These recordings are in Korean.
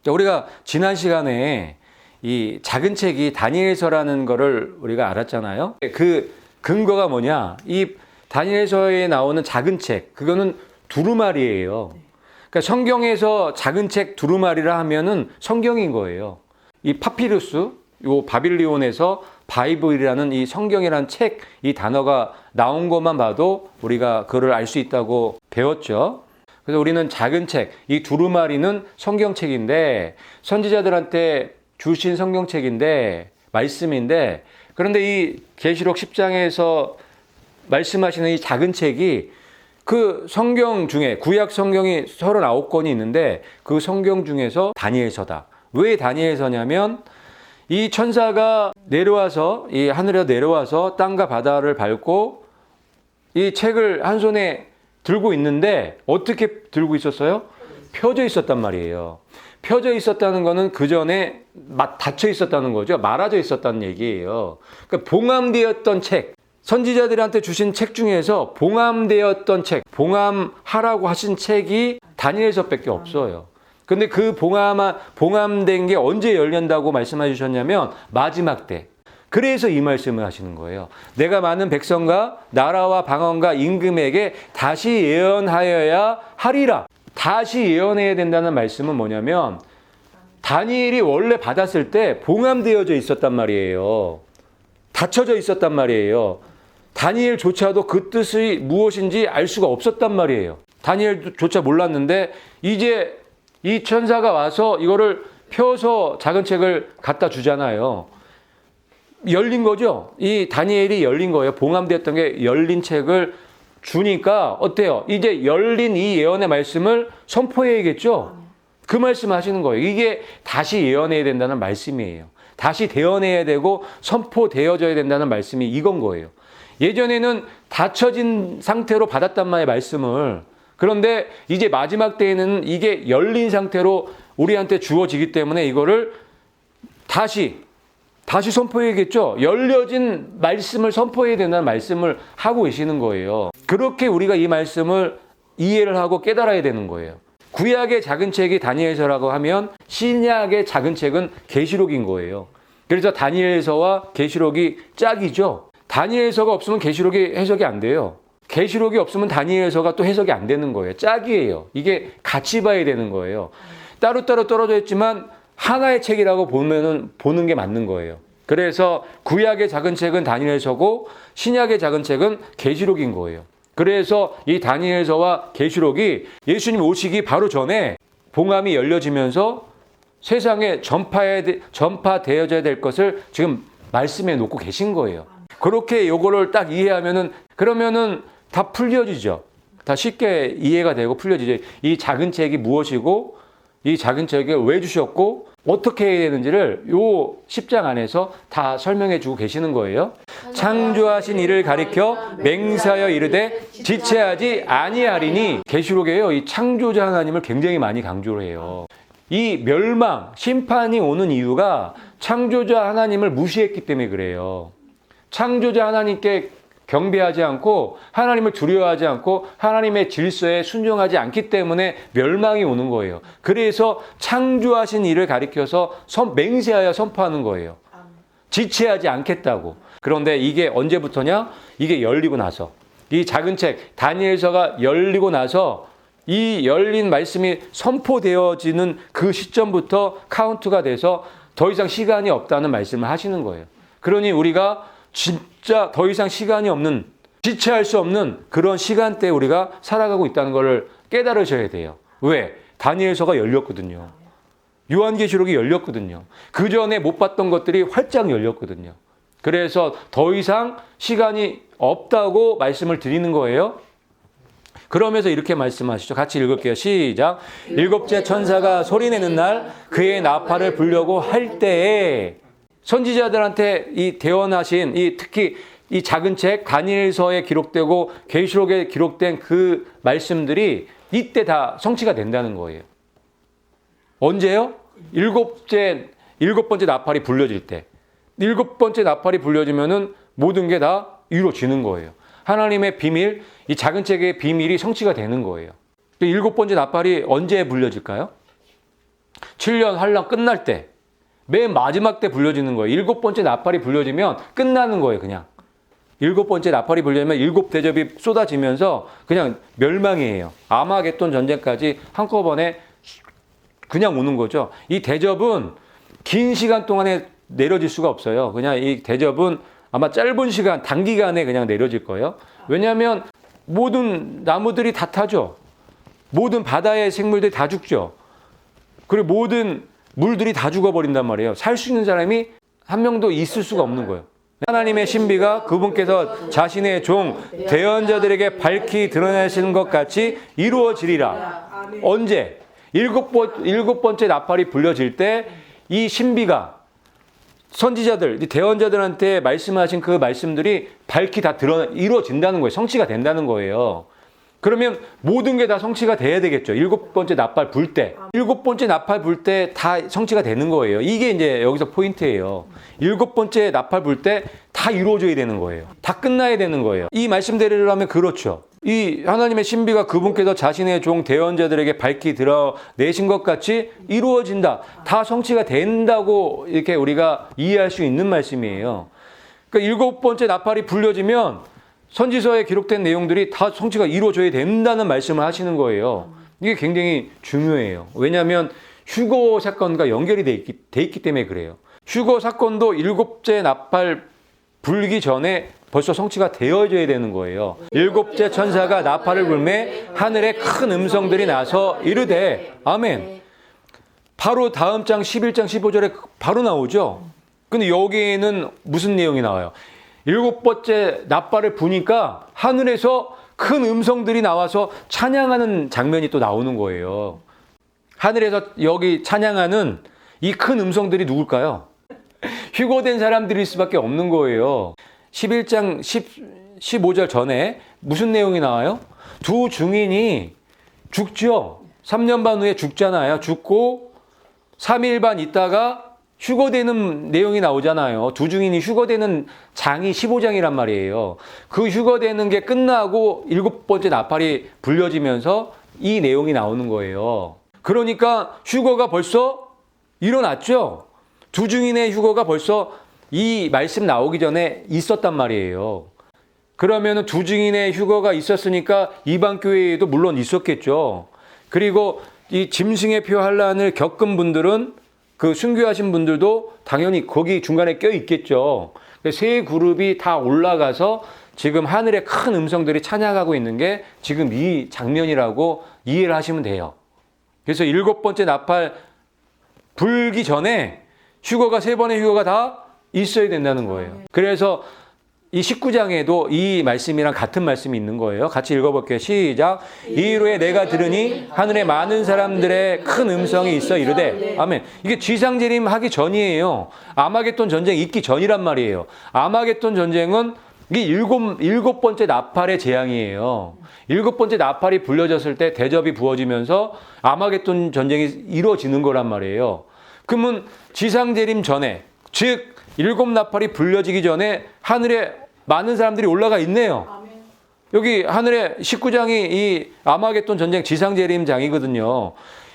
자, 우리가 지난 시간에 이 작은 책이 다니엘서라는 거를 우리가 알았잖아요. 그 근거가 뭐냐? 이 다니엘서에 나오는 작은 책, 그거는 두루마리예요. 그러니까 성경에서 작은 책 두루마리라 하면은 성경인 거예요. 이 파피루스, 요 바빌리온에서 바이블이라는 이 성경이라는 책, 이 단어가 나온 것만 봐도 우리가 그걸 알 수 있다고 배웠죠. 그래서 우리는 작은 책, 이 두루마리는 성경책인데, 선지자들한테 주신 성경책인데, 말씀인데, 그런데 이 계시록 10장에서 말씀하시는 이 작은 책이 그 성경 중에, 구약 성경이 39권이 있는데 그 성경 중에서 다니엘서다. 왜 다니엘서냐면 이 천사가 내려와서, 이 하늘에 내려와서 땅과 바다를 밟고 이 책을 한 손에 들고 있는데 어떻게 들고 있었어요? 펴져 있었단 말이에요. 펴져 있었다는 거는 그 전에 닫혀 있었다는 거죠. 말아져 있었다는 얘기예요. 그러니까 봉함되었던 책, 선지자들한테 주신 책 중에서 봉함되었던 책, 봉함하라고 하신 책이 다니엘서밖에 없어요. 근데 그 봉함된 게 언제 열린다고 말씀해 주셨냐면 마지막 때. 그래서 이 말씀을 하시는 거예요. 내가 많은 백성과 나라와 방언과 임금에게 다시 예언하여야 하리라. 다시 예언해야 된다는 말씀은 뭐냐면 다니엘이 원래 받았을 때 봉함되어져 있었단 말이에요. 닫혀져 있었단 말이에요. 다니엘조차도 그 뜻이 무엇인지 알 수가 없었단 말이에요. 다니엘조차 몰랐는데 이제 이 천사가 와서 이거를 펴서 작은 책을 갖다 주잖아요. 열린 거죠. 이 다니엘이 열린 거예요. 봉함되었던 게 열린 책을 주니까 어때요? 이제 열린 이 예언의 말씀을 선포해야겠죠. 그 말씀 하시는 거예요. 이게 다시 예언해야 된다는 말씀이에요. 다시 대언해야 되고 선포되어져야 된다는 말씀이 이건 거예요. 예전에는 닫혀진 상태로 받았단 말씀을, 그런데 이제 마지막 때에는 이게 열린 상태로 우리한테 주어지기 때문에 이거를 다시 선포해야겠죠. 열려진 말씀을 선포해야 된다는 말씀을 하고 계시는 거예요. 그렇게 우리가 이 말씀을 이해를 하고 깨달아야 되는 거예요. 구약의 작은 책이 다니엘서라고 하면 신약의 작은 책은 계시록인 거예요. 그래서 다니엘서와 계시록이 짝이죠. 다니엘서가 없으면 계시록이 해석이 안 돼요. 계시록이 없으면 다니엘서가 또 해석이 안 되는 거예요. 짝이에요. 이게 같이 봐야 되는 거예요. 따로따로 떨어져 있지만 하나의 책이라고 보는 게 맞는 거예요. 그래서 구약의 작은 책은 다니엘서고 신약의 작은 책은 계시록인 거예요. 그래서 이 다니엘서와 계시록이 예수님 오시기 바로 전에 봉함이 열려지면서 세상에 전파되어져야 될 것을 지금 말씀해 놓고 계신 거예요. 그렇게 요거를 딱 이해하면은, 그러면은 다 풀려지죠. 다 쉽게 이해가 되고 풀려지죠. 이 작은 책이 무엇이고, 이 작은 책을 왜 주셨고, 어떻게 해야 되는지를 요 10장 안에서 다 설명해 주고 계시는 거예요. 창조하신 이를 가리켜 맹세하여 이르되 지체하지 아니하리니. 계시록에요, 이 창조자 하나님을 굉장히 많이 강조를 해요. 이 멸망, 심판이 오는 이유가 창조자 하나님을 무시했기 때문에 그래요. 창조자 하나님께 경배하지 않고 하나님을 두려워하지 않고 하나님의 질서에 순종하지 않기 때문에 멸망이 오는 거예요. 그래서 창조하신 이를 가리켜서 맹세하여 선포하는 거예요. 지체하지 않겠다고. 그런데 이게 언제부터냐? 이게 열리고 나서, 이 작은 책 다니엘서가 열리고 나서 이 열린 말씀이 선포되어지는 그 시점부터 카운트가 돼서 더 이상 시간이 없다는 말씀을 하시는 거예요. 그러니 우리가 진짜 더 이상 시간이 없는, 지체할 수 없는 그런 시간대에 우리가 살아가고 있다는 것을 깨달으셔야 돼요. 왜? 다니엘서가 열렸거든요. 요한계시록이 열렸거든요. 그 전에 못 봤던 것들이 활짝 열렸거든요. 그래서 더 이상 시간이 없다고 말씀을 드리는 거예요. 그러면서 이렇게 말씀하시죠. 같이 읽을게요. 시작. 일곱째 천사가 소리내는 날 그의 나팔을 불려고 할 때에, 선지자들한테 이 대언하신 특히 이 작은 책 다니엘서에 기록되고 계시록에 기록된 그 말씀들이 이때 다 성취가 된다는 거예요. 언제요? 일곱 번째 나팔이 불려질 때. 일곱 번째 나팔이 불려지면은 모든 게 다 이루어지는 거예요. 하나님의 비밀, 이 작은 책의 비밀이 성취가 되는 거예요. 일곱 번째 나팔이 언제 불려질까요? 7년 환란 끝날 때, 맨 마지막 때 불려지는 거예요. 7번째 나팔이 불려지면 끝나는 거예요, 그냥. 7번째 나팔이 불려지면 7대접이 쏟아지면서 그냥 멸망이에요. 아마겟돈 전쟁까지 한꺼번에 그냥 오는 거죠. 이 대접은 긴 시간 동안에 내려질 수가 없어요. 그냥 이 대접은 아마 짧은 시간, 단기간에 그냥 내려질 거예요. 왜냐하면 모든 나무들이 다 타죠. 모든 바다의 생물들이 다 죽죠. 그리고 모든 물들이 다 죽어버린단 말이에요. 살 수 있는 사람이 한 명도 있을 수가 없는 거예요. 하나님의 신비가 그분께서 자신의 종 대언자들에게 밝히 드러내시는 것 같이 이루어지리라. 언제? 7번째 나팔이 불려질 때 이 신비가 선지자들, 대언자들한테 말씀하신 그 말씀들이 밝히 다 이루어진다는 거예요. 성취가 된다는 거예요. 그러면 모든 게 다 성취가 돼야 되겠죠. 7번째 나팔 불 때. 7번째 나팔 불 때 다 성취가 되는 거예요. 이게 이제 여기서 포인트예요. 7번째 나팔 불 때 다 이루어져야 되는 거예요. 다 끝나야 되는 거예요. 이 말씀대로라면 그렇죠. 이 하나님의 신비가 그분께서 자신의 종 대언자들에게 밝히 드러내신 것 같이 이루어진다. 다 성취가 된다고 이렇게 우리가 이해할 수 있는 말씀이에요. 그러니까 7번째 나팔이 불려지면 선지서에 기록된 내용들이 다 성취가 이루어져야 된다는 말씀을 하시는 거예요. 이게 굉장히 중요해요. 왜냐하면 휴거 사건과 연결이 돼 있기 때문에 그래요. 휴거 사건도 7째 나팔 불기 전에 벌써 성취가 되어져야 되는 거예요. 7째 천사가 나팔을 불매 하늘에 큰 음성들이 나서 이르되 아멘. 바로 다음 장 11장 15절에 바로 나오죠. 근데 여기에는 무슨 내용이 나와요? 7번째 나팔을 부니까 하늘에서 큰 음성들이 나와서 찬양하는 장면이 또 나오는 거예요. 하늘에서 여기 찬양하는 이 큰 음성들이 누굴까요? 휴거된 사람들일 수밖에 없는 거예요. 11장 15절 전에 무슨 내용이 나와요? 두 증인이 죽죠. 3년 반 후에 죽잖아요. 죽고 3일 반 있다가 휴거되는 내용이 나오잖아요. 두 증인이 휴거되는 장이 15장이란 말이에요. 그 휴거되는 게 끝나고 7번째 나팔이 불려지면서 이 내용이 나오는 거예요. 그러니까 휴거가 벌써 일어났죠. 두 증인의 휴거가 벌써 이 말씀 나오기 전에 있었단 말이에요. 그러면 두 증인의 휴거가 있었으니까 이방 교회에도 물론 있었겠죠. 그리고 이 짐승의 표 환란을 겪은 분들은 그 순교하신 분들도 당연히 거기 중간에 껴 있겠죠. 세 그룹이 다 올라가서 지금 하늘에 큰 음성들이 찬양하고 있는 게 지금 이 장면이라고 이해를 하시면 돼요. 그래서 7번째 나팔 불기 전에 휴거가 3번의 휴거가 다 있어야 된다는 거예요. 그래서 이 19장에도 이 말씀이랑 같은 말씀이 있는 거예요. 같이 읽어볼게요. 시작. 이후에 내가 들으니 하늘에 많은 사람들의 큰 음성이 있어 이르되 아멘. 이게 지상재림 하기 전이에요. 아마겟돈 전쟁이 있기 전이란 말이에요. 아마겟돈 전쟁은 이게 7번째 나팔의 재앙이에요. 7번째 나팔이 불려졌을 때 대접이 부어지면서 아마겟돈 전쟁이 이루어지는 거란 말이에요. 그러면 지상재림 전에, 즉 7나팔이 불려지기 전에 하늘에 많은 사람들이 올라가 있네요. 여기 하늘에 19장이 이 아마겟돈 전쟁 지상재림장이거든요.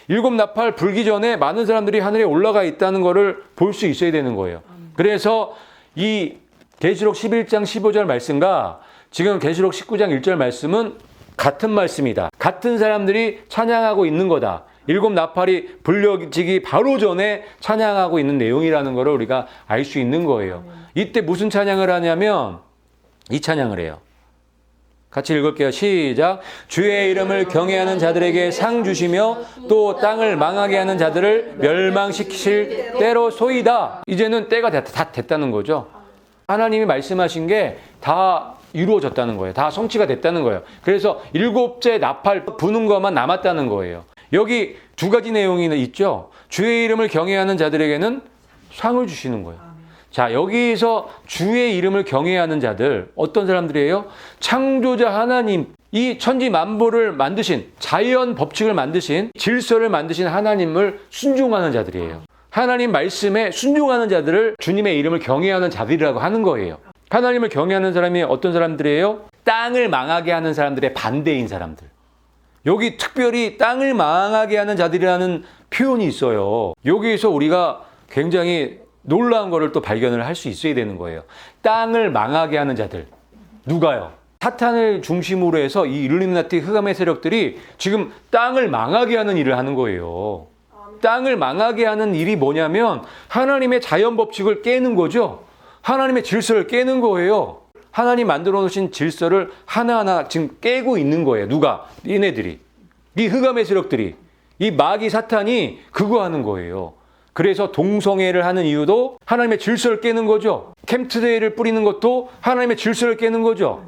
7나팔 불기 전에 많은 사람들이 하늘에 올라가 있다는 것을 볼 수 있어야 되는 거예요. 그래서 이 계시록 11장 15절 말씀과 지금 계시록 19장 1절 말씀은 같은 말씀이다. 같은 사람들이 찬양하고 있는 거다. 7나팔이 불려지기 바로 전에 찬양하고 있는 내용이라는 것을 우리가 알 수 있는 거예요. 이때 무슨 찬양을 하냐면 이 찬양을 해요. 같이 읽을게요. 시작. 주의 이름을 경외하는 자들에게 상 주시며 또 땅을 망하게 하는 자들을 멸망시키실 때로 소이다. 이제는 때가 다 됐다는 거죠. 하나님이 말씀하신 게 다 이루어졌다는 거예요. 다 성취가 됐다는 거예요. 그래서 7째 나팔 부는 것만 남았다는 거예요. 여기 두 가지 내용이 있죠. 주의 이름을 경외하는 자들에게는 상을 주시는 거예요. 자, 여기서 주의 이름을 경외하는 자들 어떤 사람들이에요? 창조자 하나님, 이 천지 만물을 만드신, 자연 법칙을 만드신, 질서를 만드신 하나님을 순종하는 자들이에요. 하나님 말씀에 순종하는 자들을 주님의 이름을 경외하는 자들이라고 하는 거예요. 하나님을 경외하는 사람이 어떤 사람들이에요? 땅을 망하게 하는 사람들의 반대인 사람들. 여기 특별히 땅을 망하게 하는 자들이라는 표현이 있어요. 여기에서 우리가 굉장히 놀라운 거를 또 발견을 할 수 있어야 되는 거예요. 땅을 망하게 하는 자들. 누가요? 사탄을 중심으로 해서 이 일루미나티 흑암의 세력들이 지금 땅을 망하게 하는 일을 하는 거예요. 땅을 망하게 하는 일이 뭐냐면 하나님의 자연 법칙을 깨는 거죠. 하나님의 질서를 깨는 거예요. 하나님 만들어 놓으신 질서를 하나하나 지금 깨고 있는 거예요. 누가? 얘네들이. 이 흑암의 세력들이. 이 마귀 사탄이 그거 하는 거예요. 그래서 동성애를 하는 이유도 하나님의 질서를 깨는 거죠. 캠트데이를 뿌리는 것도 하나님의 질서를 깨는 거죠.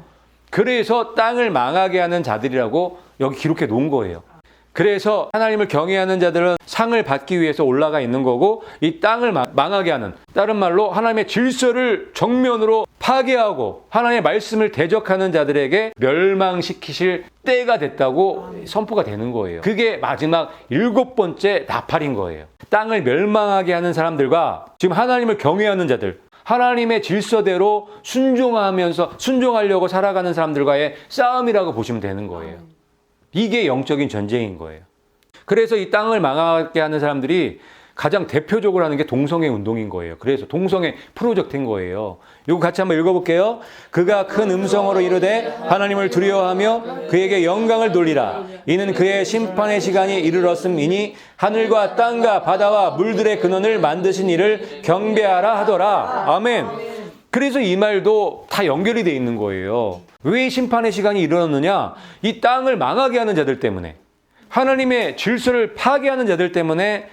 그래서 땅을 망하게 하는 자들이라고 여기 기록해 놓은 거예요. 그래서 하나님을 경외하는 자들은 상을 받기 위해서 올라가 있는 거고, 이 땅을 망하게 하는, 다른 말로 하나님의 질서를 정면으로 파괴하고 하나님의 말씀을 대적하는 자들에게 멸망시키실 때가 됐다고 선포가 되는 거예요. 그게 마지막 7번째 나팔인 거예요. 땅을 멸망하게 하는 사람들과 지금 하나님을 경외하는 자들, 하나님의 질서대로 순종하려고 살아가는 사람들과의 싸움이라고 보시면 되는 거예요. 이게 영적인 전쟁인 거예요. 그래서 이 땅을 망하게 하는 사람들이 가장 대표적으로 하는 게 동성애 운동인 거예요. 그래서 동성애 프로젝트인 거예요. 이거 같이 한번 읽어볼게요. 그가 큰 음성으로 이르되 하나님을 두려워하며 그에게 영광을 돌리라. 이는 그의 심판의 시간이 이르렀음이니 하늘과 땅과 바다와 물들의 근원을 만드신 이를 경배하라 하더라. 아멘. 그래서 이 말도 다 연결이 돼 있는 거예요. 왜 심판의 시간이 이르렀느냐? 이 땅을 망하게 하는 자들 때문에, 하나님의 질서를 파괴하는 자들 때문에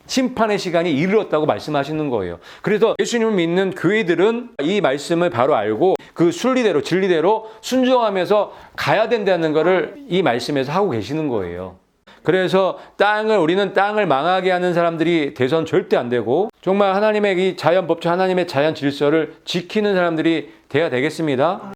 심판의 시간이 이르렀다고 말씀하시는 거예요. 그래서 예수님을 믿는 교회들은 이 말씀을 바로 알고 그 순리대로 진리대로 순종하면서 가야 된다는 것을 이 말씀에서 하고 계시는 거예요. 그래서 우리는 땅을 망하게 하는 사람들이 돼선 절대 안 되고, 정말 하나님의 이 자연 법칙, 하나님의 자연 질서를 지키는 사람들이 돼야 되겠습니다.